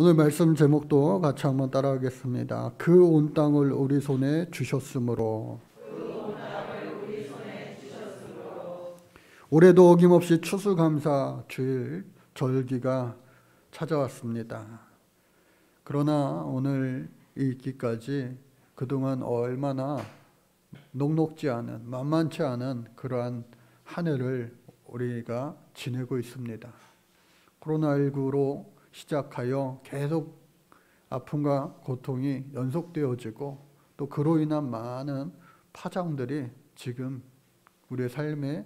오늘 말씀 제목도 같이 한번 따라하겠습니다. 그 온 땅을 우리 손에 주셨으므로. 올해도 어김없이 추수감사 주일 절기가 찾아왔습니다. 그러나 오늘 있기까지 그동안 얼마나 녹록지 않은, 만만치 않은 그러한 한 해를 우리가 지내고 있습니다. 코로나19로 시작하여 계속 아픔과 고통이 연속되어지고 또 그로 인한 많은 파장들이 지금 우리의 삶의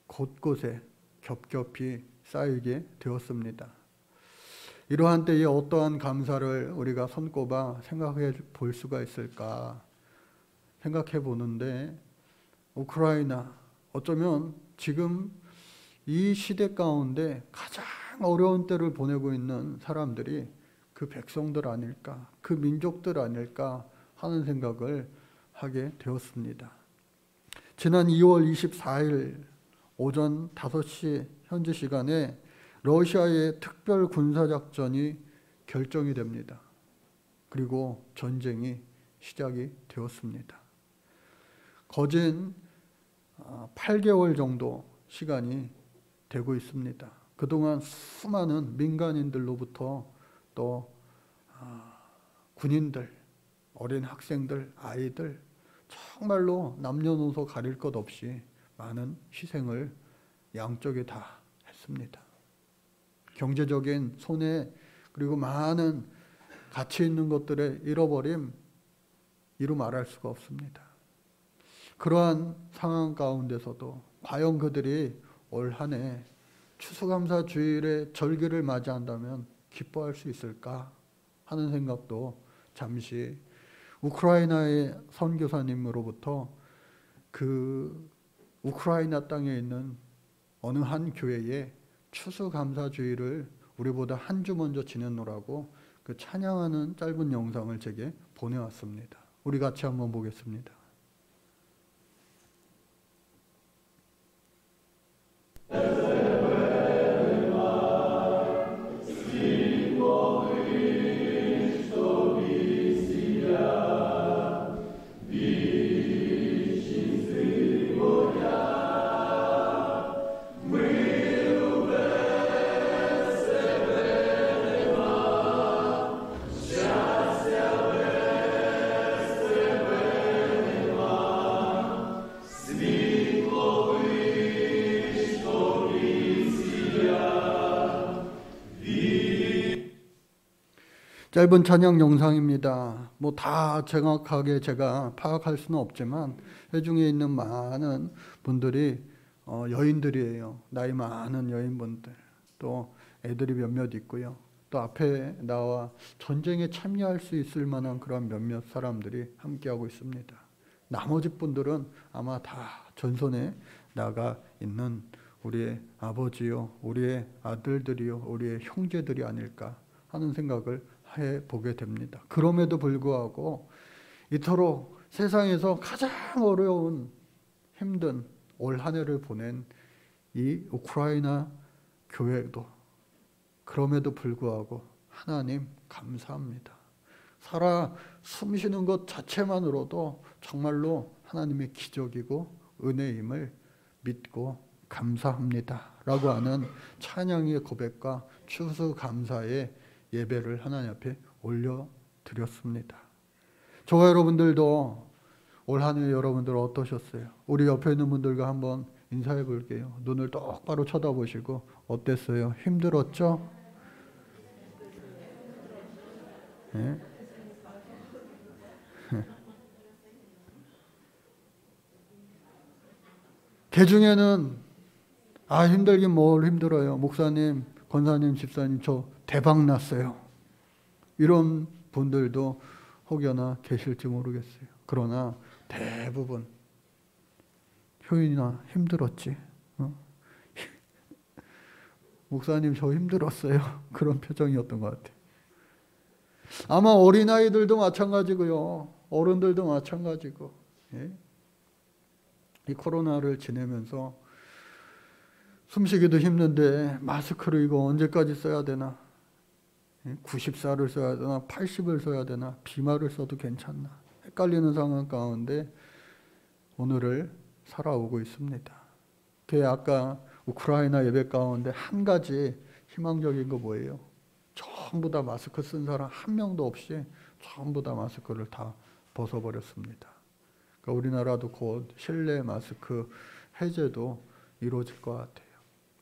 곳곳에 겹겹이 쌓이게 되었습니다. 이러한 때에 어떠한 감사를 우리가 손꼽아 생각해 볼 수가 있을까 생각해 보는데, 우크라이나, 어쩌면 지금 이 시대 가운데 가장 어려운 때를 보내고 있는 사람들이 그 백성들 아닐까, 그 민족들 아닐까 하는 생각을 하게 되었습니다. 지난 2월 24일 오전 5시 현지 시간에 러시아의 특별 군사작전이 결정이 됩니다. 그리고 전쟁이 시작이 되었습니다. 거진 8개월 정도 시간이 되고 있습니다. 그동안 수많은 민간인들로부터 또 군인들, 어린 학생들, 아이들, 정말로 남녀노소 가릴 것 없이 많은 희생을 양쪽에 다 했습니다. 경제적인 손해, 그리고 많은 가치 있는 것들의 잃어버림, 이루 말할 수가 없습니다. 그러한 상황 가운데서도 과연 그들이 올 한 해 추수감사 주일의 절기를 맞이한다면 기뻐할 수 있을까 하는 생각도 잠시 우크라이나의 선교사님으로부터 그 우크라이나 땅에 있는 어느 한 교회에 추수감사주일을 우리보다 한 주 먼저 지내노라고 그 찬양하는 짧은 영상을 제게 보내왔습니다. 우리 같이 한번 보겠습니다. 짧은 찬양 영상입니다. 뭐 다 정확하게 제가 파악할 수는 없지만 회중에 있는 많은 분들이 여인들이에요. 나이 많은 여인분들, 또 애들이 몇몇 있고요. 또 앞에 나와 전쟁에 참여할 수 있을 만한 그런 몇몇 사람들이 함께하고 있습니다. 나머지 분들은 아마 다 전선에 나가 있는 우리의 아버지요, 우리의 아들들이요, 우리의 형제들이 아닐까 하는 생각을 해보게 됩니다. 그럼에도 불구하고 이토록 세상에서 가장 어려운 힘든 올 한 해를 보낸 이 우크라이나 교회도 그럼에도 불구하고 하나님 감사합니다. 살아 숨쉬는 것 자체만으로도 정말로 하나님의 기적이고 은혜임을 믿고 감사합니다 라고 하는 찬양의 고백과 추수감사의 예배를 하나님 앞에 올려드렸습니다. 저와 여러분들도 올 한 해 여러분들 어떠셨어요? 우리 옆에 있는 분들과 한번 인사해 볼게요. 눈을 똑바로 쳐다보시고 어땠어요? 힘들었죠? 네? 개 중에는 힘들긴 뭘 힘들어요. 목사님, 권사님, 집사님 저 대박 났어요. 이런 분들도 혹여나 계실지 모르겠어요. 그러나 대부분 효인아 힘들었지? 목사님 저 힘들었어요. 그런 표정이었던 것 같아요. 아마 어린아이들도 마찬가지고요. 어른들도 마찬가지고. 예? 이 코로나를 지내면서 숨쉬기도 힘든데 마스크를 이거 언제까지 써야 되나? 90살을 써야 되나 80을 써야 되나 비말을 써도 괜찮나 헷갈리는 상황 가운데 오늘을 살아오고 있습니다. 그 아까 우크라이나 예배 가운데 한 가지 희망적인 거 뭐예요? 전부 다 마스크 쓴 사람 한 명도 없이 전부 다 마스크를 다 벗어버렸습니다. 그러니까 우리나라도 곧 실내 마스크 해제도 이루어질 것 같아요.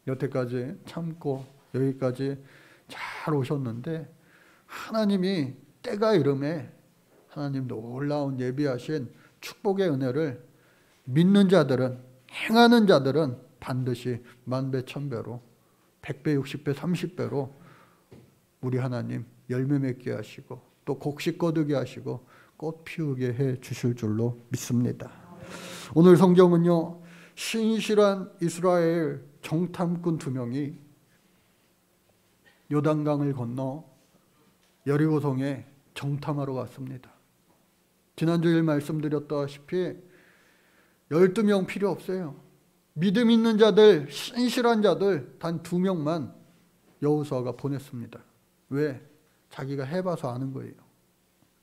여태까지 참고 여기까지 잘 오셨는데 하나님이 때가 이름에 하나님 놀라운 예비하신 축복의 은혜를 믿는 자들은 행하는 자들은 반드시 만배 천배로 100배 60배 30배로 우리 하나님 열매 맺게 하시고 또 곡식 거두게 하시고 꽃 피우게 해 주실 줄로 믿습니다. 오늘 성경은요 신실한 이스라엘 정탐꾼 2명이 요단강을 건너 여리고성에 정탐하러 갔습니다. 지난주일 말씀드렸다시피 12명 필요 없어요. 믿음 있는 자들, 신실한 자들 단 2명만 여호수아가 보냈습니다. 왜? 자기가 해봐서 아는 거예요.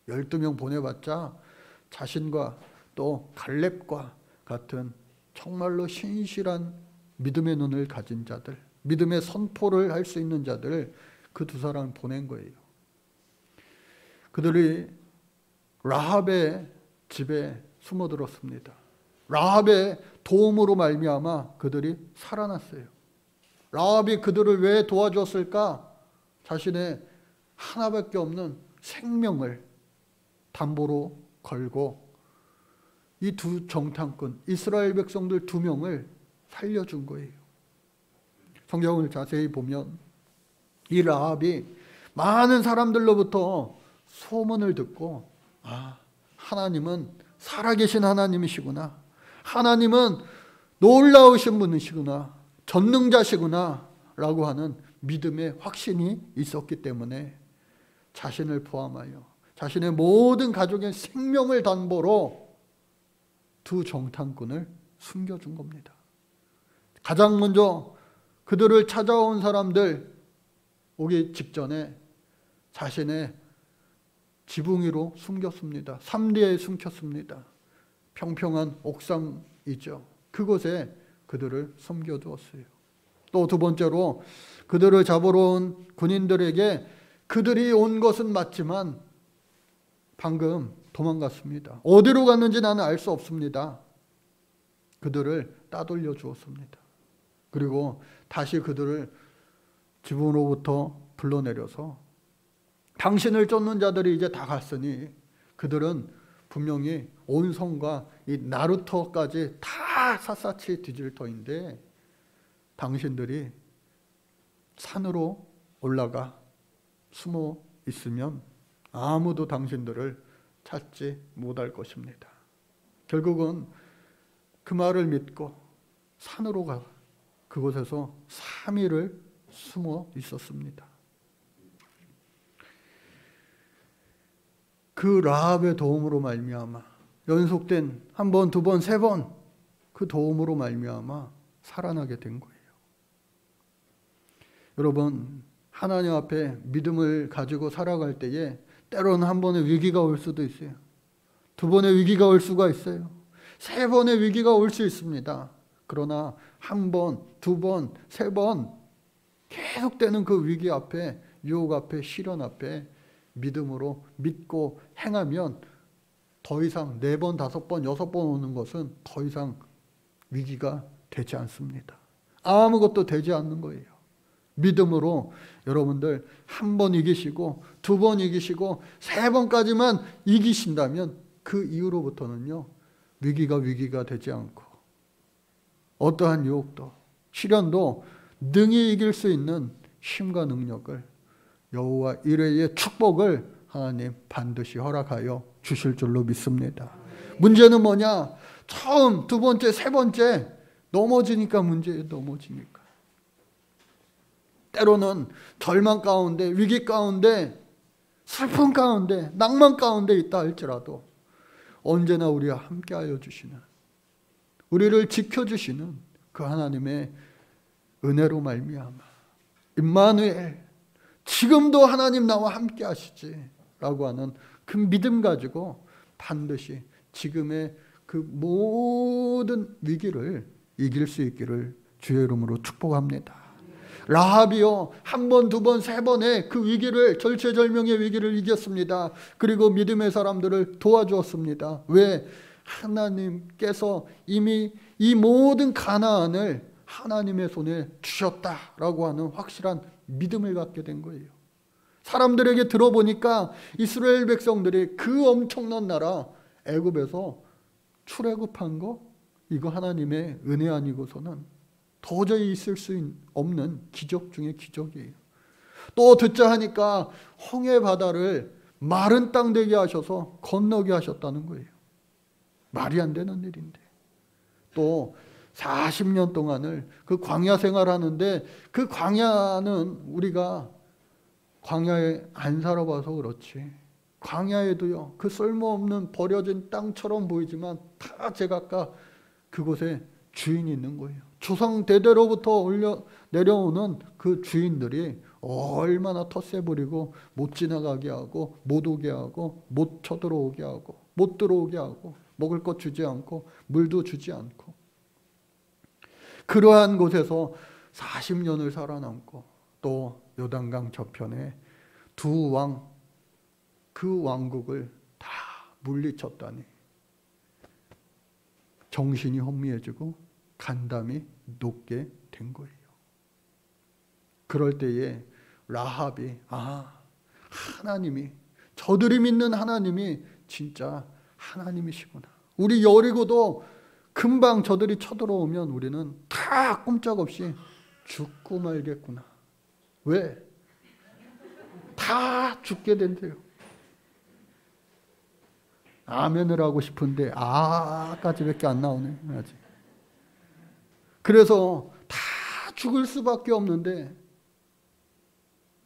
12명 보내봤자 자신과 또 갈렙과 같은 정말로 신실한 믿음의 눈을 가진 자들, 믿음의 선포를 할 수 있는 자들 그 2사람을 보낸 거예요. 그들이 라합의 집에 숨어들었습니다. 라합의 도움으로 말미암아 그들이 살아났어요. 라합이 그들을 왜 도와줬을까? 자신의 하나밖에 없는 생명을 담보로 걸고 이 2 정탐꾼 이스라엘 백성들 2명을 살려준 거예요. 성경을 자세히 보면 이 라합이 많은 사람들로부터 소문을 듣고 하나님은 살아계신 하나님이시구나, 하나님은 놀라우신 분이시구나, 전능자시구나 라고 하는 믿음의 확신이 있었기 때문에 자신을 포함하여 자신의 모든 가족의 생명을 담보로 2 정탐꾼을 숨겨준 겁니다. 가장 먼저 그들을 찾아온 사람들 오기 직전에 자신의 지붕 위로 숨겼습니다. 삼리에 숨겼습니다. 평평한 옥상이죠. 그곳에 그들을 숨겨두었어요. 또 2번째로 그들을 잡으러 온 군인들에게 그들이 온 것은 맞지만 방금 도망갔습니다. 어디로 갔는지 나는 알 수 없습니다. 그들을 따돌려 주었습니다. 그리고 다시 그들을 지붕으로부터 불러내려서 당신을 쫓는 자들이 이제 다 갔으니 그들은 분명히 온 성과 이 나루터까지 다 샅샅이 뒤질 터인데 당신들이 산으로 올라가 숨어 있으면 아무도 당신들을 찾지 못할 것입니다. 결국은 그 말을 믿고 산으로 가 그곳에서 3일을 숨어 있었습니다. 그 라합의 도움으로 말미암아 연속된 1번, 2번, 3번 그 도움으로 말미암아 살아나게 된 거예요. 여러분 하나님 앞에 믿음을 가지고 살아갈 때에 때로는 1번의 위기가 올 수도 있어요. 2번의 위기가 올 수가 있어요. 3번의 위기가 올 수 있습니다. 그러나 1번, 2번, 3번 계속되는 그 위기 앞에 유혹 앞에 시련 앞에 믿음으로 믿고 행하면 더 이상 4번, 5번, 6번 오는 것은 더 이상 위기가 되지 않습니다. 아무것도 되지 않는 거예요. 믿음으로 여러분들 1번 이기시고 2번 이기시고 3번까지만 이기신다면 그 이후로부터는요 위기가 되지 않고 어떠한 유혹도 시련도 능히 이길 수 있는 힘과 능력을 여호와 이레의 축복을 하나님 반드시 허락하여 주실 줄로 믿습니다. 문제는 뭐냐? 처음, 2번째, 3번째 넘어지니까 문제예요. 넘어지니까. 때로는 절망 가운데, 위기 가운데, 슬픔 가운데, 낭만 가운데 있다 할지라도 언제나 우리와 함께하여 주시는, 우리를 지켜주시는 그 하나님의 은혜로 말미암아 임마누엘 지금도 하나님 나와 함께 하시지 라고 하는 그 믿음 가지고 반드시 지금의 그 모든 위기를 이길 수 있기를 주의 이름으로 축복합니다. 라합이요, 한 번, 두 번, 세 번의 그 위기를, 절체절명의 위기를 이겼습니다. 그리고 믿음의 사람들을 도와주었습니다. 왜? 하나님께서 이미 이 모든 가나안을 하나님의 손에 주셨다라고 하는 확실한 믿음을 갖게 된 거예요. 사람들에게 들어보니까 이스라엘 백성들이 그 엄청난 나라 애굽에서 출애굽한 거, 이거 하나님의 은혜 아니고서는 도저히 있을 수 없는 기적 중에 기적이에요. 또 듣자 하니까 홍해 바다를 마른 땅 되게 하셔서 건너게 하셨다는 거예요. 말이 안 되는 일인데. 또 40년 동안을 그 광야 생활하는데, 그 광야는 우리가 광야에 안 살아봐서 그렇지, 광야에도요, 그 쓸모없는 버려진 땅처럼 보이지만 다 제각각 그곳에 주인이 있는 거예요. 조상 대대로부터 내려오는 그 주인들이 얼마나 텃세 부리고 못 지나가게 하고 못 오게 하고 못 쳐들어오게 하고 못 들어오게 하고 먹을 것 주지 않고 물도 주지 않고, 그러한 곳에서 40년을 살아남고 또 요단강 저편에 두 왕, 그 왕국을 다 물리쳤다니 정신이 혼미해지고 간담이 녹게 된 거예요. 그럴 때에 라합이, 하나님이, 저들이 믿는 하나님이 진짜 하나님이시구나. 우리 여리고도 금방 저들이 쳐들어오면 우리는 다 꼼짝없이 죽고 말겠구나. 왜? 다 죽게 된대요. 아멘을 하고 싶은데 아까지밖에 안 나오네 아직. 그래서 다 죽을 수밖에 없는데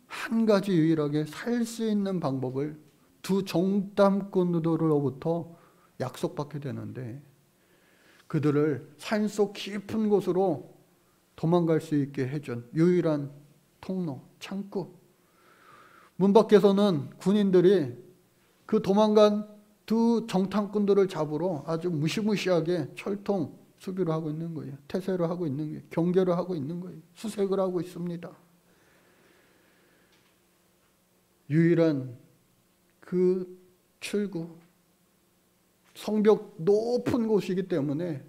한 가지 유일하게 살 수 있는 방법을 두 정탐꾼들로부터 약속받게 되는데, 그들을 산속 깊은 곳으로 도망갈 수 있게 해준 유일한 통로, 창구. 문 밖에서는 군인들이 그 도망간 두 정탐꾼들을 잡으러 아주 무시무시하게 철통 수비를 하고 있는 거예요. 태세를 하고 있는 거예요. 경계를 하고 있는 거예요. 수색을 하고 있습니다. 유일한 그 출구, 성벽 높은 곳이기 때문에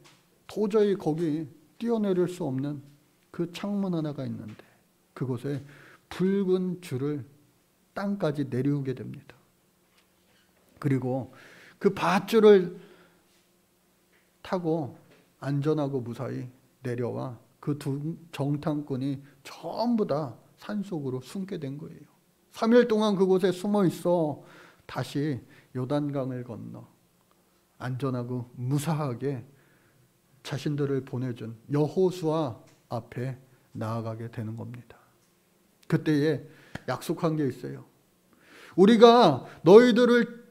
도저히 거기 뛰어내릴 수 없는 그 창문 하나가 있는데, 그곳에 붉은 줄을 땅까지 내려오게 됩니다. 그리고 그 밧줄을 타고 안전하고 무사히 내려와 그 두 정탐꾼이 전부 다 산속으로 숨게 된 거예요. 3일 동안 그곳에 숨어 있어 다시 요단강을 건너 안전하고 무사하게 자신들을 보내준 여호수아 앞에 나아가게 되는 겁니다. 그때에 약속한 게 있어요. 우리가 너희들을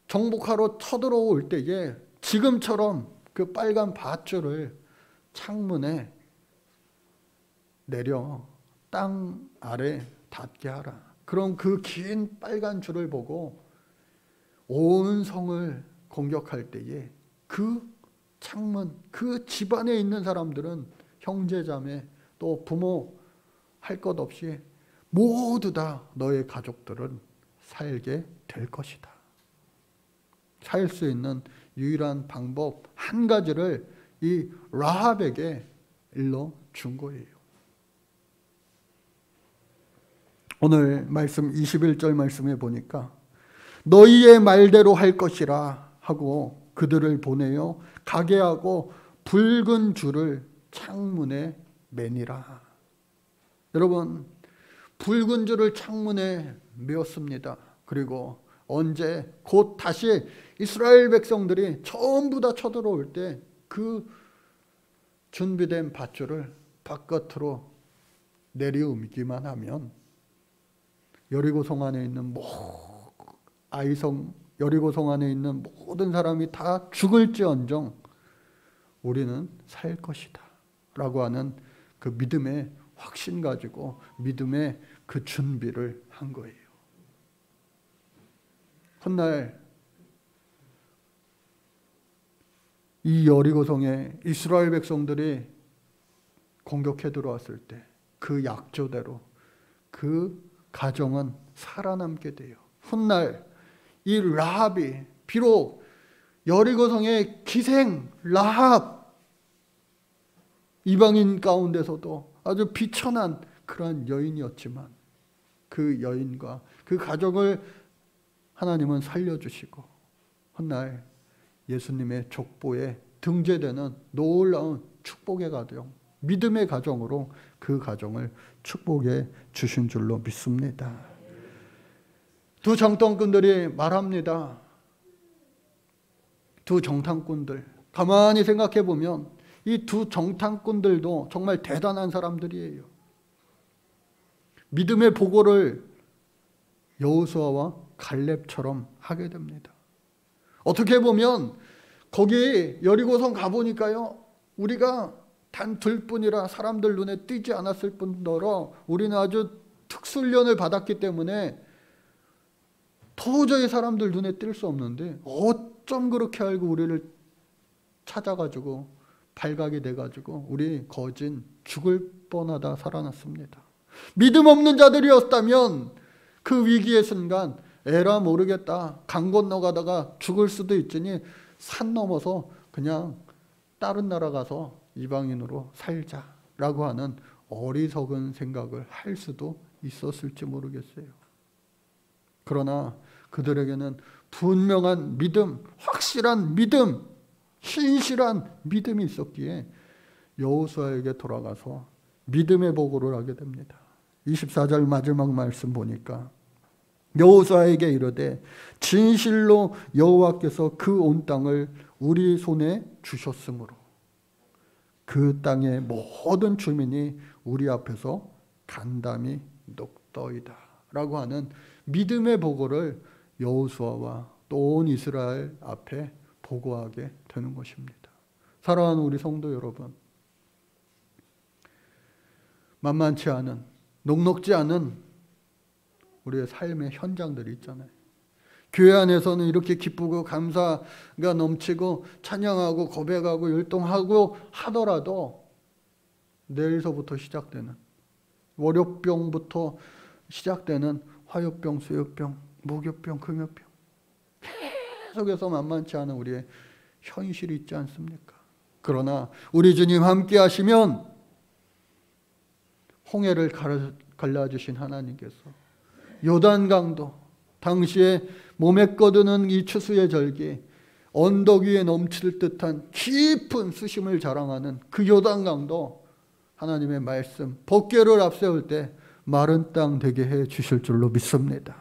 정복하러 쳐들어올 때에 지금처럼 그 빨간 밧줄을 창문에 내려 땅 아래 닿게 하라. 그럼 그 긴 빨간 줄을 보고 온 성을 공격할 때에 그 창문, 그 집안에 있는 사람들은 형제자매 또 부모 할 것 없이 모두 다 너의 가족들은 살게 될 것이다. 살 수 있는 유일한 방법 한 가지를 이 라합에게 일러준 거예요. 오늘 말씀 21절 말씀에 보니까 너희의 말대로 할 것이라 하고 그들을 보내어 가게 하고 붉은 줄을 창문에 매니라. 여러분, 붉은 줄을 창문에 메었습니다. 그리고 언제? 곧 다시 이스라엘 백성들이 전부 다 쳐들어올 때 그 준비된 밧줄을 바깥으로 내려옮기만 하면 여리고성 안에 있는 여리고성 안에 있는 모든 사람이 다 죽을지언정 우리는 살 것이다 라고 하는 그 믿음의 확신 가지고, 믿음의 그 준비를 한 거예요. 훗날 이 여리고성에 이스라엘 백성들이 공격해 들어왔을 때 그 약조대로 그 가정은 살아남게 돼요. 훗날 이 라합이 비록 여리고성의 기생 라합, 이방인 가운데서도 아주 비천한 그러한 여인이었지만 그 여인과 그 가족을 하나님은 살려주시고 훗날 예수님의 족보에 등재되는 놀라운 축복의 가정, 믿음의 가정으로 그 가정을 축복해 주신 줄로 믿습니다. 두 정탐꾼들이 말합니다. 두 정탐꾼들, 가만히 생각해 보면 이 두 정탐꾼들도 정말 대단한 사람들이에요. 믿음의 보고를 여호수아와 갈렙처럼 하게 됩니다. 어떻게 보면 거기 여리고성 가보니까요, 우리가 단 둘뿐이라 사람들 눈에 띄지 않았을 뿐더러 우리는 아주 특수훈련을 받았기 때문에 도저히 사람들 눈에 띌 수 없는데 어쩜 그렇게 알고 우리를 찾아가지고 발각이 돼가지고 우리 거진 죽을 뻔하다 살아났습니다. 믿음 없는 자들이었다면 그 위기의 순간 에라 모르겠다, 강 건너가다가 죽을 수도 있으니 산 넘어서 그냥 다른 나라 가서 이방인으로 살자라고 하는 어리석은 생각을 할 수도 있었을지 모르겠어요. 그러나 그들에게는 분명한 믿음, 확실한 믿음, 신실한 믿음이 있었기에 여호수아에게 돌아가서 믿음의 보고를 하게 됩니다. 24절 마지막 말씀 보니까 여호수아에게 이르되 진실로 여호와께서 그 온 땅을 우리 손에 주셨으므로 그 땅의 모든 주민이 우리 앞에서 간담이 녹더이다 라고 하는 믿음의 보고를 여호수아와 또 온 이스라엘 앞에 보고하게 되는 것입니다. 사랑하는 우리 성도 여러분, 만만치 않은, 녹록지 않은 우리의 삶의 현장들이 있잖아요. 교회 안에서는 이렇게 기쁘고 감사가 넘치고 찬양하고 고백하고 율동하고 하더라도 내일서부터 시작되는, 월요병부터 시작되는 화요병, 수요병, 목요병, 금요병, 계속해서 만만치 않은 우리의 현실이 있지 않습니까? 그러나 우리 주님 함께 하시면 홍해를 갈라주신 하나님께서 요단강도, 당시에 몸에 꺼드는 이 추수의 절기, 언덕 위에 넘칠 듯한 깊은 수심을 자랑하는 그 요단강도 하나님의 말씀, 법궤를 앞세울 때 마른 땅 되게 해 주실 줄로 믿습니다.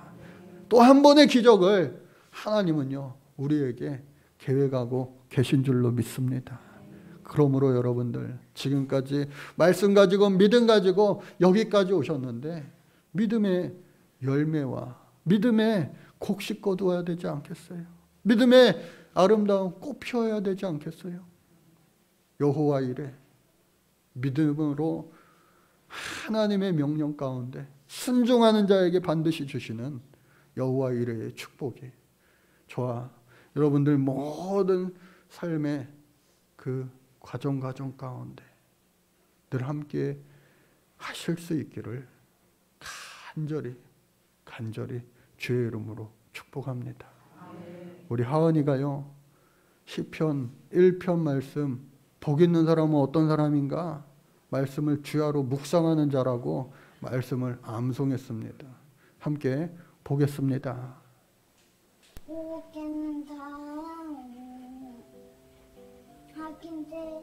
또 한 번의 기적을 하나님은요, 우리에게 계획하고 계신 줄로 믿습니다. 그러므로 여러분들 지금까지 말씀 가지고 믿음 가지고 여기까지 오셨는데 믿음의 열매와 믿음의 곡식 거두어야 되지 않겠어요? 믿음의 아름다운 꽃 피워야 되지 않겠어요? 여호와 이레, 믿음으로 하나님의 명령 가운데 순종하는 자에게 반드시 주시는 여호와 이레의 축복이 저와 여러분들 모든 삶의 그 과정 가운데 늘 함께 하실 수 있기를 간절히 주의 이름으로 축복합니다. 우리 하은이가요, 시편 1편 말씀, 복 있는 사람은 어떤 사람인가? 말씀을 주야로 묵상하는 자라고 말씀을 암송했습니다. 함께 보겠습니다. 복 있는 사람은 하긴 때에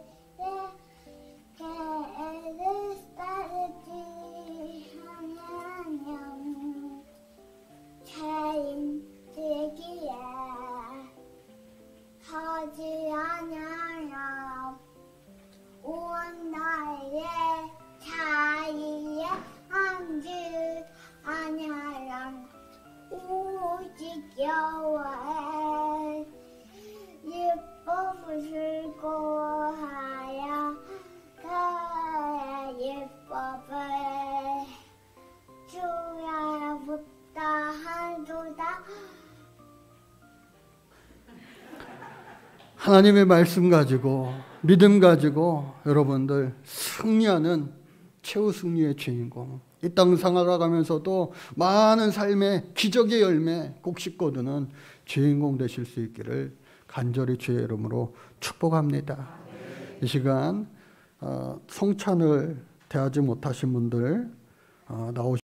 개를 따르지 하냐면 책임지기에 하지 않으라 온 나의 자리에 앉지 않으라 오직 여호와의 율법을 즐거워하여 그의 율법을 하나님의 말씀 가지고 믿음 가지고 여러분들 승리하는 최후 승리의 주인공, 이 땅 살아가면서도 많은 삶의 기적의 열매 꼭 거두는 주인공 되실 수 있기를 간절히 주의 이름으로 축복합니다. 이 시간 성찬을 대하지 못하신 분들 나오시